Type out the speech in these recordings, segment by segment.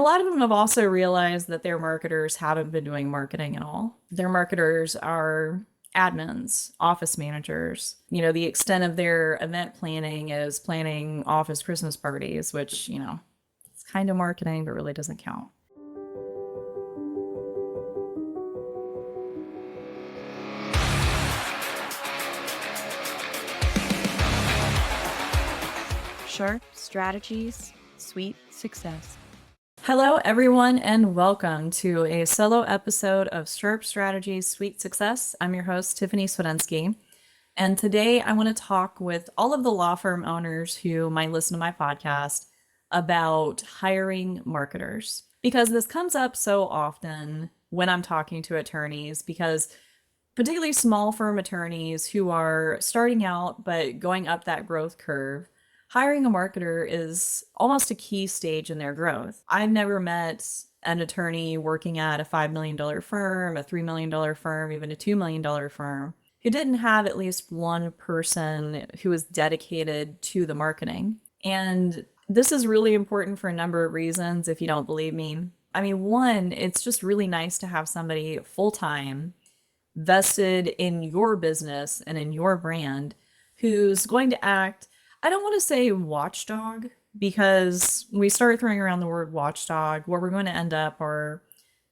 A lot of them have also realized that their marketers haven't been doing marketing at all. Their marketers are admins, office managers. The extent of their event planning is planning office Christmas parties, which, it's kind of marketing, but really doesn't count. Sharp strategies, sweet success. Hello, everyone, and welcome to a solo episode of Sharp Strategies, Sweet Success. I'm your host, Tiffany Swedensky. And today I want to talk with all of the law firm owners who might listen to my podcast about hiring marketers. Because this comes up so often when I'm talking to attorneys, because particularly small firm attorneys who are starting out but going up that growth curve, hiring a marketer is almost a key stage in their growth. I've never met an attorney working at a $5 million firm, a $3 million firm, even a $2 million firm who didn't have at least one person who was dedicated to the marketing. And this is really important for a number of reasons if you don't believe me. I mean, one, it's just really nice to have somebody full time vested in your business and in your brand who's going to act, I don't want to say watchdog, because we start throwing around the word watchdog, where we're going to end up are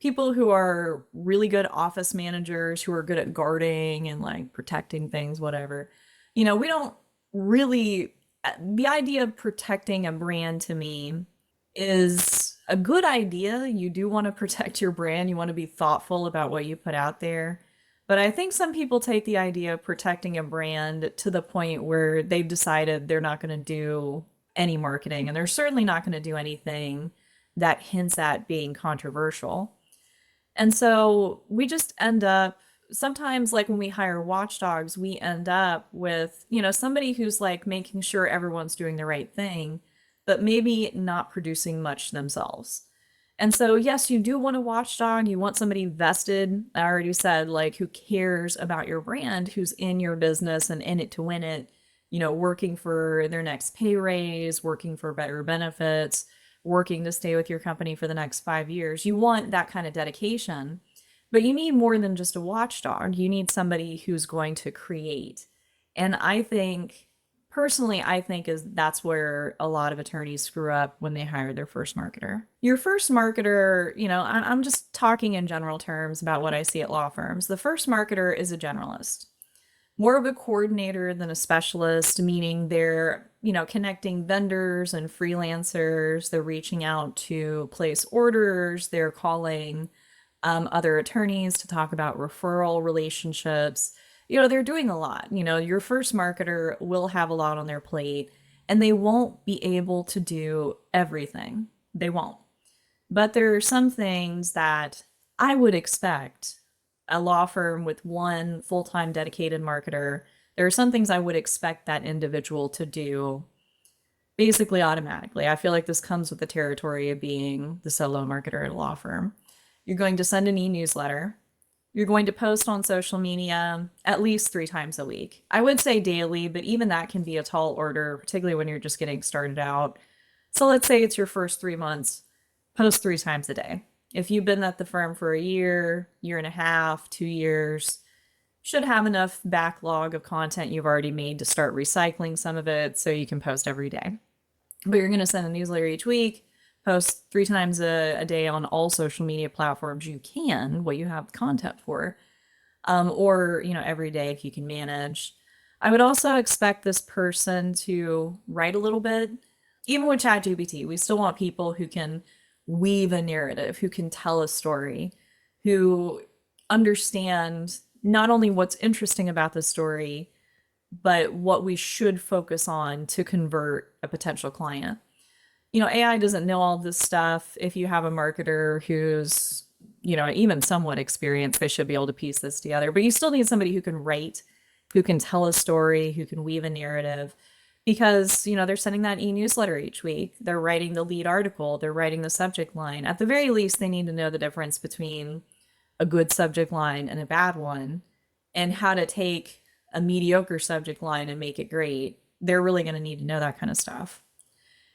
people who are really good office managers who are good at guarding and like protecting things, whatever. We don't really, the idea of protecting a brand to me is a good idea. You do want to protect your brand, you want to be thoughtful about what you put out there. But I think some people take the idea of protecting a brand to the point where they've decided they're not going to do any marketing, and they're certainly not going to do anything that hints at being controversial. And so we just end up sometimes, like when we hire watchdogs, we end up with, somebody who's like making sure everyone's doing the right thing, but maybe not producing much themselves. And so, yes, you do want a watchdog. You want somebody vested. I already said, like, who cares about your brand, who's in your business and in it to win it, working for their next pay raise, working for better benefits, working to stay with your company for the next 5 years. You want that kind of dedication, but you need more than just a watchdog. You need somebody who's going to create. And personally, I think that's where a lot of attorneys screw up when they hire their first marketer. Your first marketer, I'm just talking in general terms about what I see at law firms. The first marketer is a generalist, more of a coordinator than a specialist, meaning they're, connecting vendors and freelancers. They're reaching out to place orders. They're calling other attorneys to talk about referral relationships. They're doing a lot. Your first marketer will have a lot on their plate, and they won't be able to do everything. They won't. But there are some things that I would expect a law firm with one full-time dedicated marketer. There are some things I would expect that individual to do basically automatically. I feel like this comes with the territory of being the solo marketer at a law firm. You're going to send an e-newsletter. You're going to post on social media at least 3 times a week. I would say daily, but even that can be a tall order, particularly when you're just getting started out. So let's say it's your first 3 months, post 3 times a day. If you've been at the firm for a year, year and a half, 2 years, should have enough backlog of content you've already made to start recycling some of it so you can post every day. But you're going to send a newsletter each week, post 3 times a day on all social media platforms you can, what you have content for, or every day if you can manage. I would also expect this person to write a little bit. Even with ChatGPT, we still want people who can weave a narrative, who can tell a story, who understand not only what's interesting about the story, but what we should focus on to convert a potential client. AI doesn't know all this stuff. If you have a marketer who's, even somewhat experienced, they should be able to piece this together. But you still need somebody who can write, who can tell a story, who can weave a narrative, because, they're sending that e-newsletter each week. They're writing the lead article. They're writing the subject line. At the very least, they need to know the difference between a good subject line and a bad one, and how to take a mediocre subject line and make it great. They're really going to need to know that kind of stuff.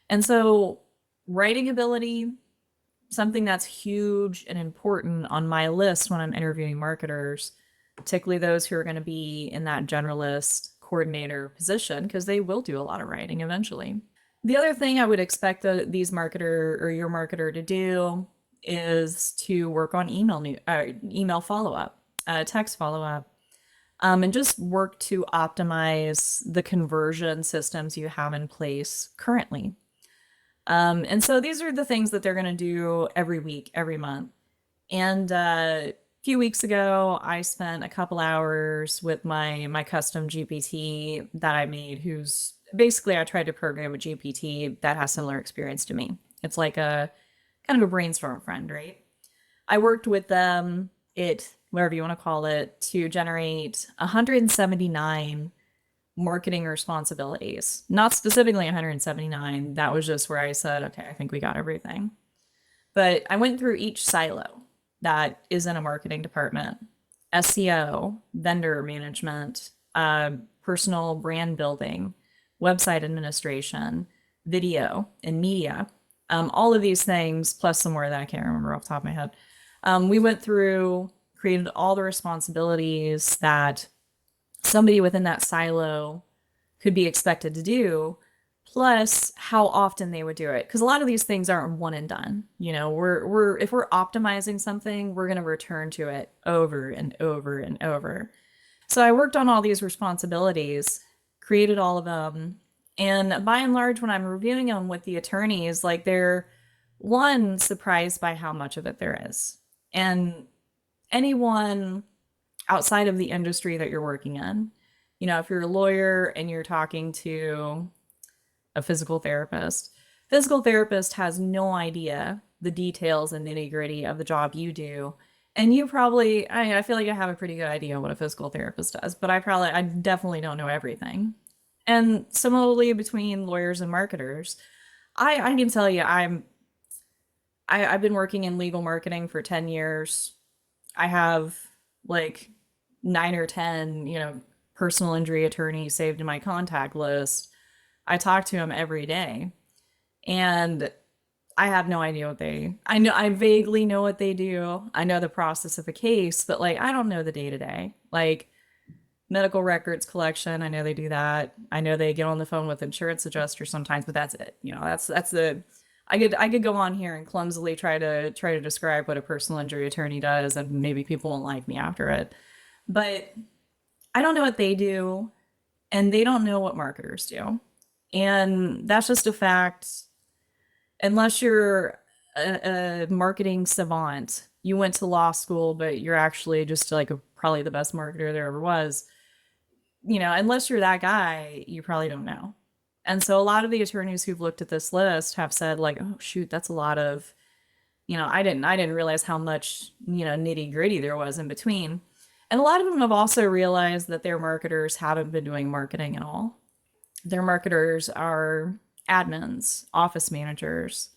And so writing ability, something that's huge and important on my list when I'm interviewing marketers, particularly those who are going to be in that generalist coordinator position, because they will do a lot of writing eventually. The other thing I would expect these marketer or your marketer to do is to work on email follow up, text follow up, and just work to optimize the conversion systems you have in place currently. And so these are the things that they're going to do every week, every month. And a few weeks ago, I spent a couple hours with my custom GPT that I made, who's basically I tried to program a GPT that has similar experience to me. It's like a kind of a brainstorm friend, right? I worked with them, whatever you want to call it, to generate 179 marketing responsibilities. Not specifically 179. That was just where I said, okay, I think we got everything. But I went through each silo that is in a marketing department: SEO, vendor management, personal brand building, website administration, video, and media. All of these things, plus some more that I can't remember off the top of my head. We went through, created all the responsibilities that somebody within that silo could be expected to do, plus how often they would do it. Because a lot of these things aren't one and done. You know, we're if we're optimizing something, we're going to return to it over and over and over. So I worked on all these responsibilities, created all of them, and by and large, when I'm reviewing them with the attorneys, like they're one surprised by how much of it there is. And anyone outside of the industry that you're working in, you know, if you're a lawyer and you're talking to a physical therapist has no idea the details and nitty gritty of the job you do. And you probably, I feel like I have a pretty good idea what a physical therapist does, but I definitely don't know everything. And similarly between lawyers and marketers, I can tell you, I've been working in legal marketing for 10 years. I have like 9 or 10, personal injury attorneys saved in my contact list. I talk to them every day, and I have no idea I know, I vaguely know what they do. I know the process of a case, but like, I don't know the day to day. Like medical records collection, I know they do that. I know they get on the phone with insurance adjusters sometimes, but that's it. That's the, I could go on here and clumsily try to describe what a personal injury attorney does, and maybe people won't like me after it. But I don't know what they do, and they don't know what marketers do. And that's just a fact. Unless you're a marketing savant, you went to law school, but you're actually just like probably the best marketer there ever was. Unless you're that guy, you probably don't know. And so a lot of the attorneys who've looked at this list have said like, oh shoot, that's a lot of, I didn't realize how much, nitty gritty there was in between. And a lot of them have also realized that their marketers haven't been doing marketing at all. Their marketers are admins, office managers.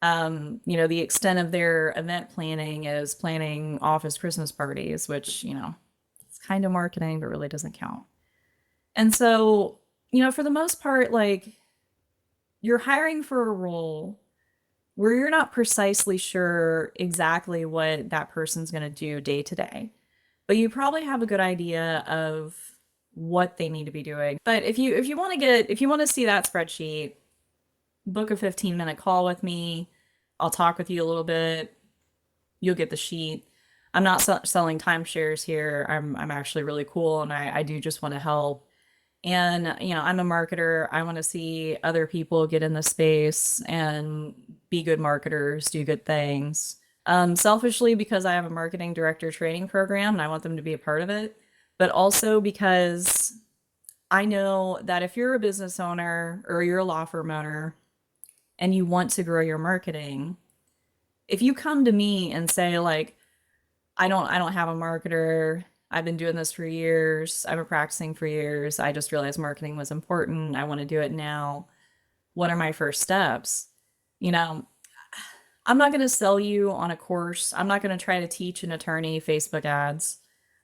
The extent of their event planning is planning office Christmas parties, which, it's kind of marketing, but really doesn't count. And so, for the most part, like you're hiring for a role where you're not precisely sure exactly what that person's going to do day to day, but you probably have a good idea of what they need to be doing. But if you want to see that spreadsheet, book a 15-minute call with me. I'll talk with you a little bit. You'll get the sheet. I'm not selling timeshares here. I'm actually really cool, and I do just want to help. And I'm a marketer. I want to see other people get in the space and be good marketers, do good things. Selfishly, because I have a marketing director training program and I want them to be a part of it, but also because I know that if you're a business owner or you're a law firm owner and you want to grow your marketing, if you come to me and say like, I don't have a marketer, I've been doing this for years, I've been practicing for years, I just realized marketing was important, I want to do it now, what are my first steps? You know, I'm not going to sell you on a course. I'm not going to try to teach an attorney Facebook ads.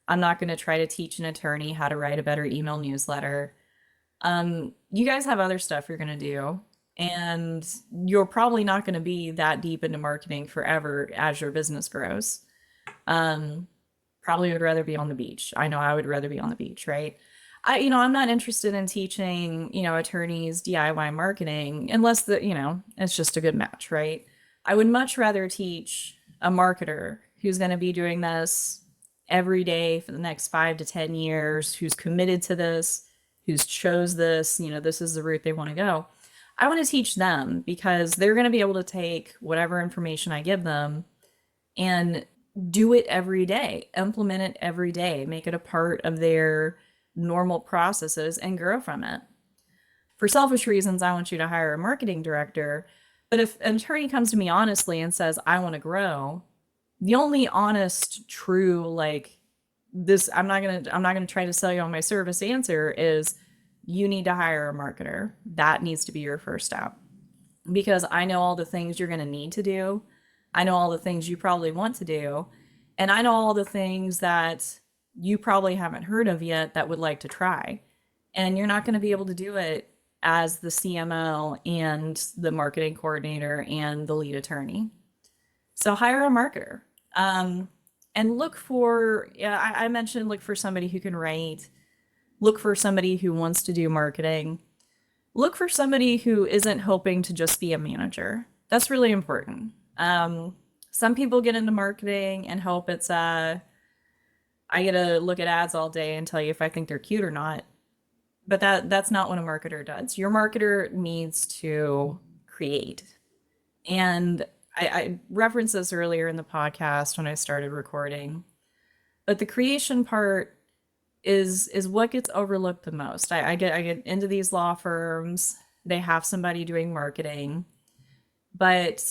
I'm not going to try to teach an attorney how to write a better email newsletter. You guys have other stuff you're going to do. And you're probably not going to be that deep into marketing forever as your business grows. Um, Probably would rather be on the beach. I know I would rather be on the beach, right? I'm not interested in teaching, attorneys DIY marketing unless it's just a good match, right? I would much rather teach a marketer who's going to be doing this every day for the next 5 to 10 years, who's committed to this, who's chose this, this is the route they want to go. I want to teach them because they're going to be able to take whatever information I give them and do it every day, implement it every day, make it a part of their normal processes and grow from it. For selfish reasons, I want you to hire a marketing director. But if an attorney comes to me honestly and says, I want to grow, the only honest, true, like this, I'm not gonna try to sell you on my service answer is you need to hire a marketer. That needs to be your first step because I know all the things you're going to need to do. I know all the things you probably want to do. And I know all the things that you probably haven't heard of yet that would like to try. And you're not going to be able to do it as the CMO and the marketing coordinator and the lead attorney. So hire a marketer. And look for, yeah, I mentioned look for somebody who can write, look for somebody who wants to do marketing, look for somebody who isn't hoping to just be a manager. That's really important. Some people get into marketing and hope it's I get to look at ads all day and tell you if I think they're cute or not. But that's not what a marketer does. Your marketer needs to create. And I referenced this earlier in the podcast when I started recording. But the creation part is what gets overlooked the most. I get into these law firms, they have somebody doing marketing, but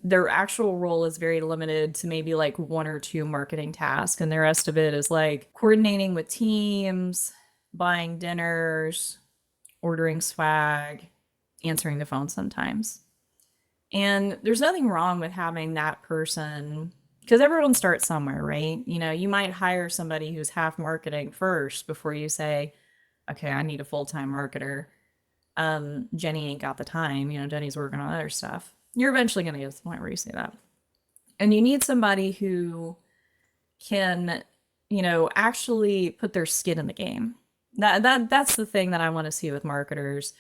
their actual role is very limited to maybe like one or two marketing tasks, and the rest of it is like coordinating with teams, buying dinners, ordering swag, answering the phone sometimes. And there's nothing wrong with having that person because everyone starts somewhere, right? You might hire somebody who's half marketing first before you say, okay, I need a full-time marketer. Jenny ain't got the time. Jenny's working on other stuff. You're eventually going to get to the point where you say that. And you need somebody who can, actually put their skin in the game. That's the thing that I want to see with marketers.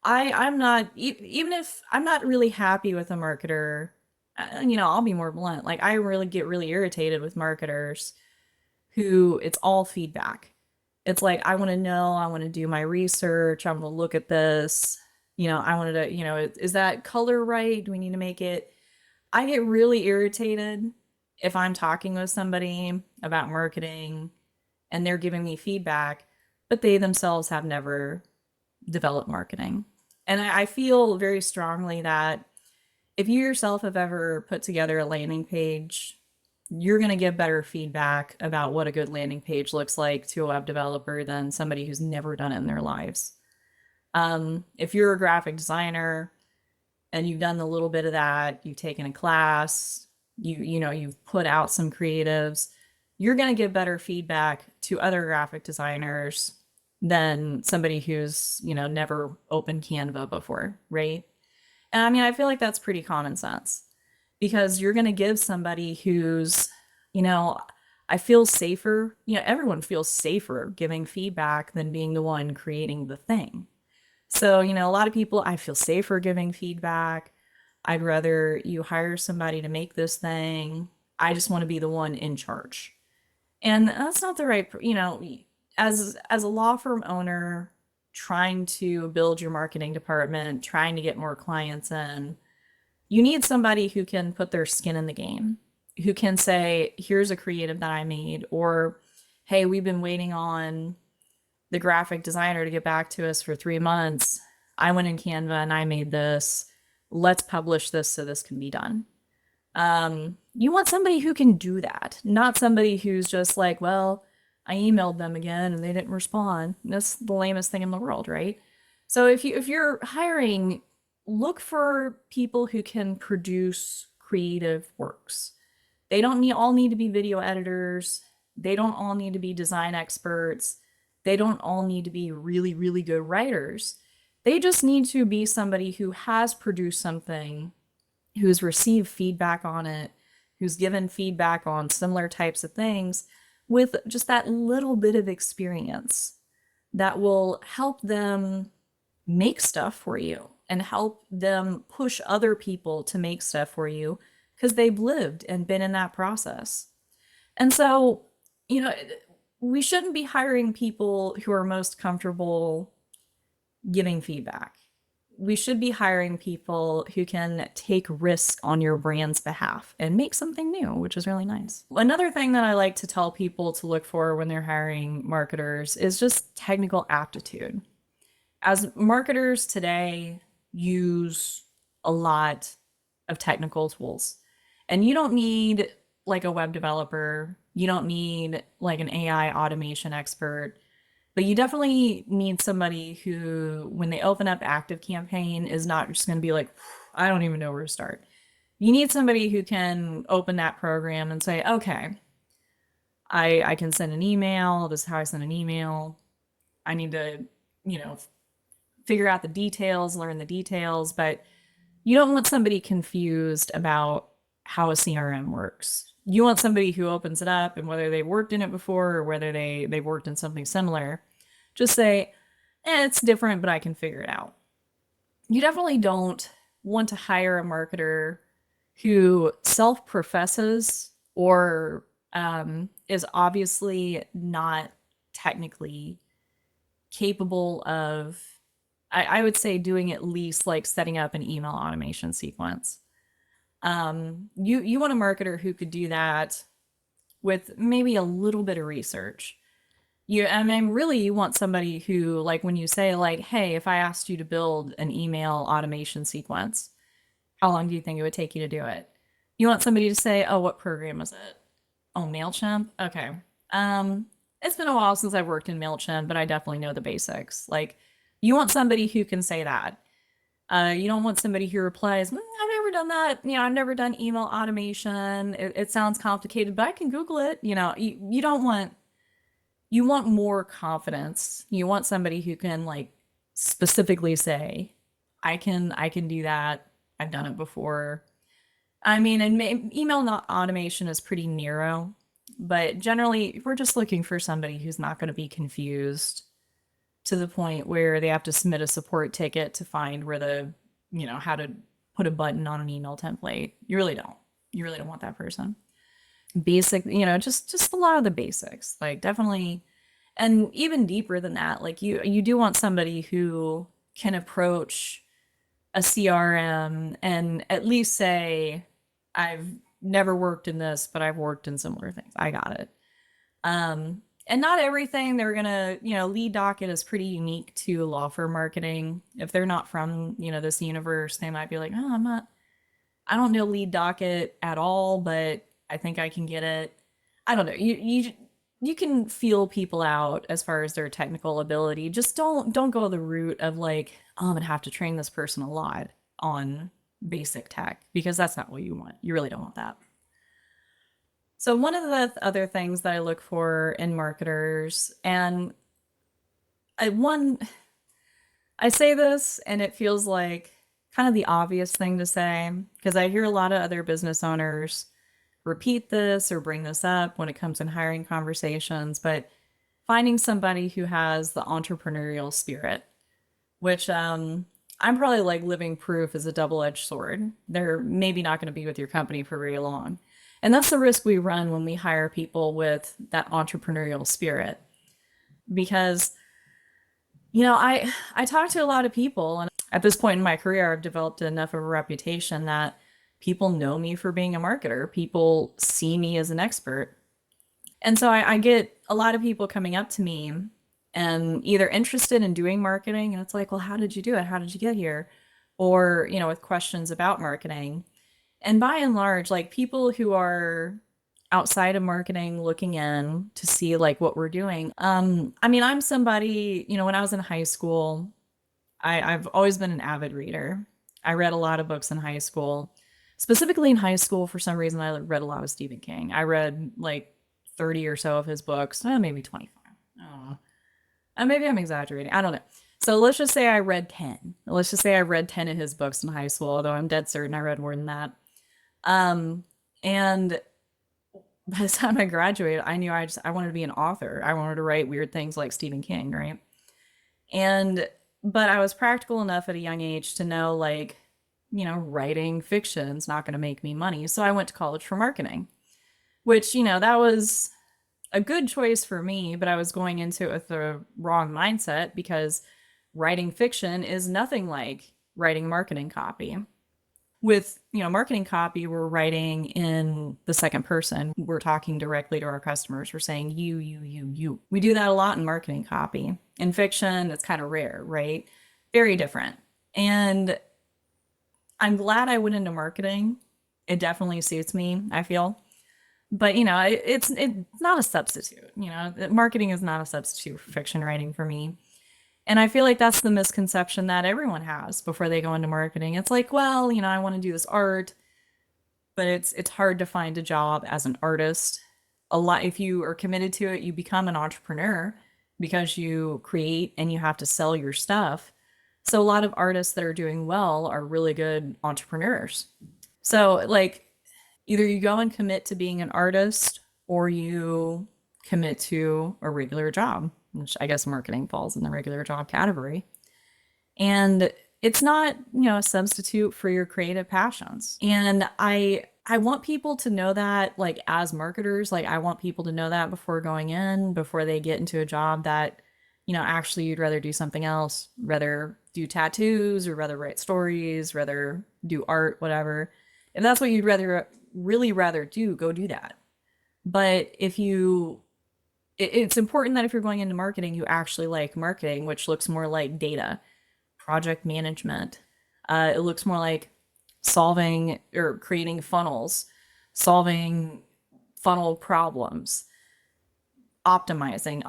I'm not even if I'm not really happy with a marketer, I'll be more blunt. Like I really get really irritated with marketers who it's all feedback. It's like I want to know, I want to do my research, I want to look at this. I wanted to, is that color right? Do we need to make it? I get really irritated if I'm talking with somebody about marketing and they're giving me feedback, but they themselves have never developed marketing. And I feel very strongly that if you yourself have ever put together a landing page, you're going to give better feedback about what a good landing page looks like to a web developer than somebody who's never done it in their lives. If you're a graphic designer and you've done a little bit of that, you've taken a class, you've put out some creatives, you're going to give better feedback to other graphic designers than somebody who's, never opened Canva before, right? And I mean, I feel like that's pretty common sense because you're going to give somebody who's, I feel safer, everyone feels safer giving feedback than being the one creating the thing. So, a lot of people, I feel safer giving feedback. I'd rather you hire somebody to make this thing. I just want to be the one in charge. And that's not the right, as a law firm owner trying to build your marketing department, trying to get more clients in, you need somebody who can put their skin in the game, who can say, here's a creative that I made, or hey, we've been waiting on the graphic designer to get back to us for 3 months. I went in Canva and I made this. Let's publish this so this can be done. You want somebody who can do that, not somebody who's just like, well, I emailed them again and they didn't respond. That's the lamest thing in the world, right? So if you're hiring, look for people who can produce creative works. They don't all need to be video editors. They don't all need to be design experts. They don't all need to be really, really good writers. They just need to be somebody who has produced something, who's received feedback on it, who's given feedback on similar types of things with just that little bit of experience that will help them make stuff for you and help them push other people to make stuff for you because they've lived and been in that process. And so, you know, we shouldn't be hiring people who are most comfortable giving feedback. We should be hiring people who can take risks on your brand's behalf and make something new, which is really nice. Another thing that I like to tell people to look for when they're hiring marketers is just technical aptitude. As marketers today use a lot of technical tools, and you don't need like a web developer, you don't need like an AI automation expert, but you definitely need somebody who, when they open up ActiveCampaign, is not just going to be like, I don't even know where to start. You need somebody who can open that program and say, okay, I can send an email. This is how I send an email. I need to, you know, figure out the details, learn the details, but you don't want somebody confused about how a CRM works. You want somebody who opens it up, and whether they worked in it before or whether they've worked in something similar, just say, it's different, but I can figure it out. You definitely don't want to hire a marketer who self-professes or is obviously not technically capable of, I would say, doing at least like setting up an email automation sequence. You want a marketer who could do that with maybe a little bit of research. I mean, really, you want somebody who, like, when you say, like, hey, if I asked you to build an email automation sequence, how long do you think it would take you to do it? You want somebody to say, oh, what program is it? Oh, MailChimp? Okay. Um, it's been a while since I've worked in MailChimp, but I definitely know the basics. Like, you want somebody who can say that. You don't want somebody who replies, I've never done that. I've never done email automation. It sounds complicated, but I can Google it. You don't want, you want more confidence. You want somebody who can like specifically say, I can do that. I've done it before. I mean, and email not automation is pretty narrow, but generally we're just looking for somebody who's not going to be confused to the point where they have to submit a support ticket to find where how to put a button on an email template. You really don't. You really don't want that person. Basic, just a lot of the basics, like definitely, and even deeper than that, like you do want somebody who can approach a CRM and at least say, I've never worked in this, but I've worked in similar things. I got it. And not everything they're gonna, lead docket is pretty unique to law firm marketing. If they're not from, this universe, they might be like, oh, I don't know lead docket at all, but I think I can get it. I don't know. You can feel people out as far as their technical ability. Just don't go the route of like, oh, I'm gonna have to train this person a lot on basic tech, because that's not what you want. You really don't want that. So one of the other things that I look for in marketers, and one, I say this and it feels like kind of the obvious thing to say, because I hear a lot of other business owners repeat this or bring this up when it comes in hiring conversations, but finding somebody who has the entrepreneurial spirit, which I'm probably like living proof is a double-edged sword. They're maybe not going to be with your company for very long. And that's the risk we run when we hire people with that entrepreneurial spirit. Because, I talk to a lot of people, and at this point in my career, I've developed enough of a reputation that people know me for being a marketer. People see me as an expert. And so I get a lot of people coming up to me and either interested in doing marketing, and it's like, well, how did you do it? How did you get here? Or, with questions about marketing. And by and large, like people who are outside of marketing looking in to see like what we're doing. I mean, I'm somebody, when I was in high school, I've always been an avid reader. I read a lot of books in high school. Specifically in high school, for some reason, I read a lot of Stephen King. I read like 30 or so of his books, maybe 25. I don't know. Maybe I'm exaggerating. I don't know. So let's just say I read 10. Let's just say I read 10 of his books in high school, although I'm dead certain I read more than that. Um, and by the time I graduated, I knew I wanted to be an author. I wanted to write weird things like Stephen King, right? And but I was practical enough at a young age to know like, writing fiction's not going to make me money. So I went to college for marketing, which, that was a good choice for me, but I was going into it with the wrong mindset because writing fiction is nothing like writing marketing copy. With, marketing copy, we're writing in the second person. We're talking directly to our customers. We're saying you. We do that a lot in marketing copy. In fiction, it's kind of rare, right? Very different. And I'm glad I went into marketing. It definitely suits me, I feel. But it's not a substitute. Marketing is not a substitute for fiction writing for me. And I feel like that's the misconception that everyone has before they go into marketing. It's like, well, I want to do this art, but it's hard to find a job as an artist. A lot if you are committed to it, you become an entrepreneur because you create and you have to sell your stuff. So a lot of artists that are doing well are really good entrepreneurs. So like either you go and commit to being an artist or you commit to a regular job, which I guess marketing falls in the regular job category. And it's not, a substitute for your creative passions. And I want people to know that like as marketers, like I want people to know that before going in, before they get into a job that, actually you'd rather do something else, rather do tattoos or rather write stories, rather do art, whatever. If that's what you'd rather do, go do that. But if you it's important that if you're going into marketing, you actually like marketing, which looks more like data, project management. It looks more like solving or creating funnels, solving funnel problems, optimizing,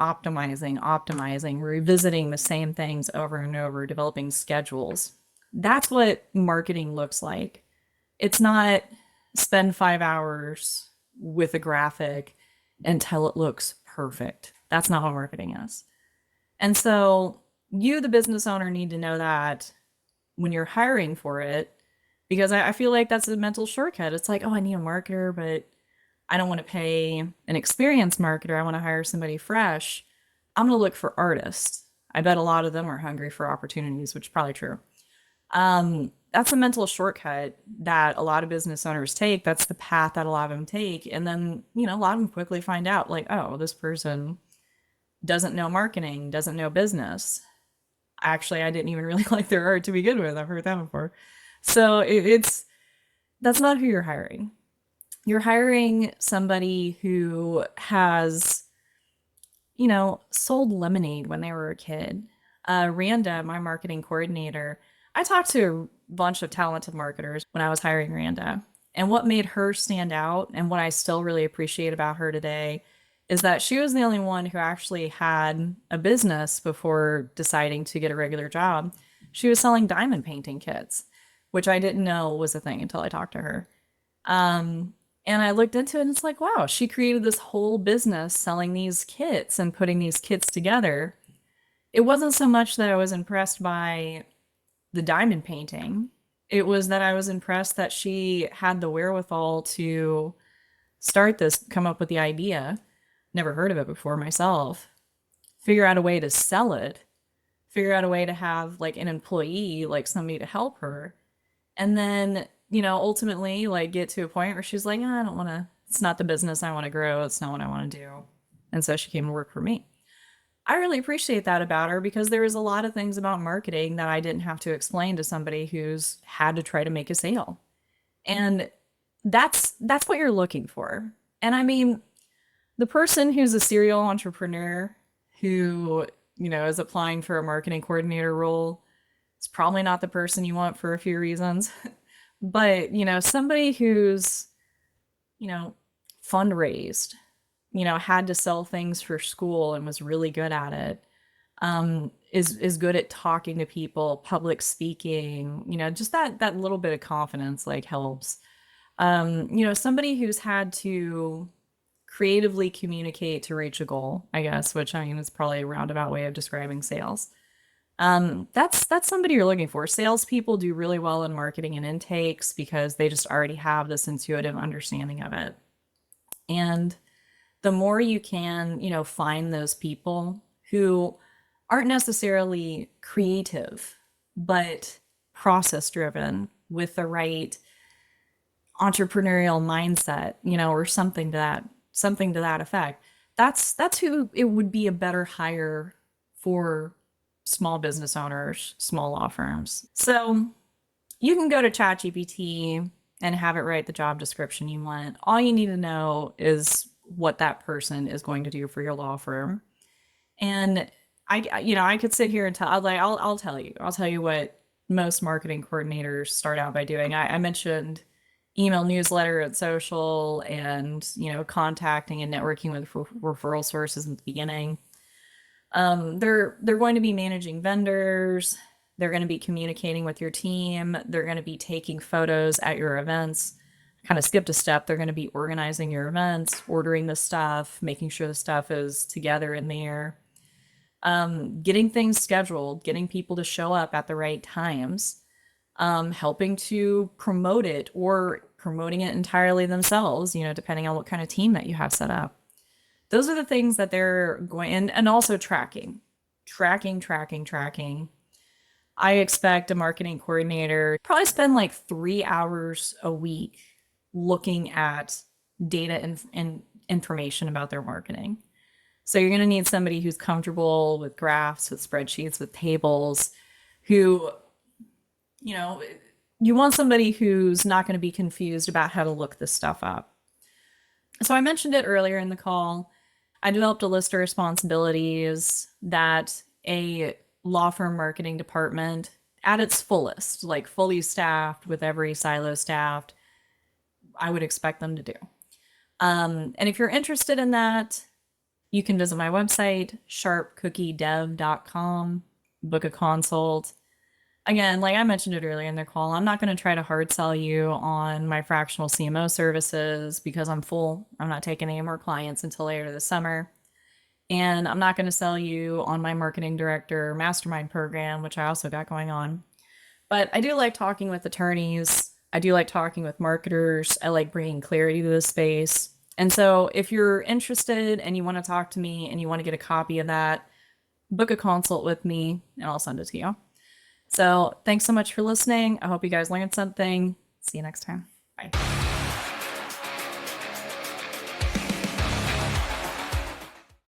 revisiting the same things over and over, developing schedules. That's what marketing looks like. It's not spend 5 hours with a graphic until it looks perfect. That's not what marketing is. And so you, the business owner, need to know that when you're hiring for it, because I feel like that's a mental shortcut. It's like, oh, I need a marketer, but I don't want to pay an experienced marketer. I want to hire somebody fresh. I'm going to look for artists. I bet a lot of them are hungry for opportunities, which is probably true. That's a mental shortcut that a lot of business owners take. That's the path that a lot of them take. And then, a lot of them quickly find out, like, oh, this person doesn't know marketing, doesn't know business. Actually, I didn't even really like their art to begin with. I've heard that before. So it's that's not who you're hiring. You're hiring somebody who has, sold lemonade when they were a kid. Randa, my marketing coordinator, I talked to a bunch of talented marketers when I was hiring Randa. And what made her stand out and what I still really appreciate about her today is that she was the only one who actually had a business before deciding to get a regular job. She was selling diamond painting kits, which I didn't know was a thing until I talked to her. And I looked into it and it's like, wow, she created this whole business selling these kits and putting these kits together. It wasn't so much that I was impressed by the diamond painting. It was that I was impressed that she had the wherewithal to start this, come up with the idea, never heard of it before myself, figure out a way to sell it, figure out a way to have like an employee, like somebody to help her. And then, ultimately like get to a point where she's like, I don't want to, it's not the business I want to grow. It's not what I want to do. And so she came to work for me. I really appreciate that about her because there is a lot of things about marketing that I didn't have to explain to somebody who's had to try to make a sale. And that's what you're looking for. And I mean, the person who's a serial entrepreneur who, is applying for a marketing coordinator role is probably not the person you want for a few reasons. But, somebody who's, you know, fundraised, had to sell things for school and was really good at it, is good at talking to people, public speaking, just that little bit of confidence like helps. Somebody who's had to creatively communicate to reach a goal, I guess, which I mean is probably a roundabout way of describing sales. That's somebody you're looking for. Salespeople do really well in marketing and intakes because they just already have this intuitive understanding of it. And the more you can, find those people who aren't necessarily creative, but process driven with the right entrepreneurial mindset, or something to that effect. That's who it would be a better hire for small business owners, small law firms. So you can go to ChatGPT and have it write the job description you want. All you need to know is what that person is going to do for your law firm. And I could sit here and I'll tell you what most marketing coordinators start out by doing. I mentioned email, newsletter, and social, and contacting and networking with referral sources in the beginning. They're going to be managing vendors. They're going to be communicating with your team. They're going to be taking photos at your events. Kind of skipped a step. They're going to be organizing your events, ordering the stuff, making sure the stuff is together in there, getting things scheduled, getting people to show up at the right times, helping to promote it or promoting it entirely themselves, depending on what kind of team that you have set up. Those are the things that they're going, and also tracking. I expect a marketing coordinator probably spend like 3 hours a week looking at data and information about their marketing. So you're going to need somebody who's comfortable with graphs, with spreadsheets, with tables, who, you know, you want somebody who's not going to be confused about how to look this stuff up. So I mentioned it earlier in the call. I developed a list of responsibilities that a law firm marketing department at its fullest, like fully staffed with every silo staffed, I would expect them to do. And if you're interested in that, you can visit my website, sharpcookiedev.com, book a consult. Again, like I mentioned it earlier in the call, I'm not going to try to hard sell you on my fractional CMO services because I'm full. I'm not taking any more clients until later this summer. And I'm not going to sell you on my marketing director mastermind program, which I also got going on. But I do like talking with attorneys. I do like talking with marketers. I like bringing clarity to the space. And so if you're interested and you want to talk to me and you want to get a copy of that, book a consult with me and I'll send it to you. So thanks so much for listening. I hope you guys learned something. See you next time. Bye.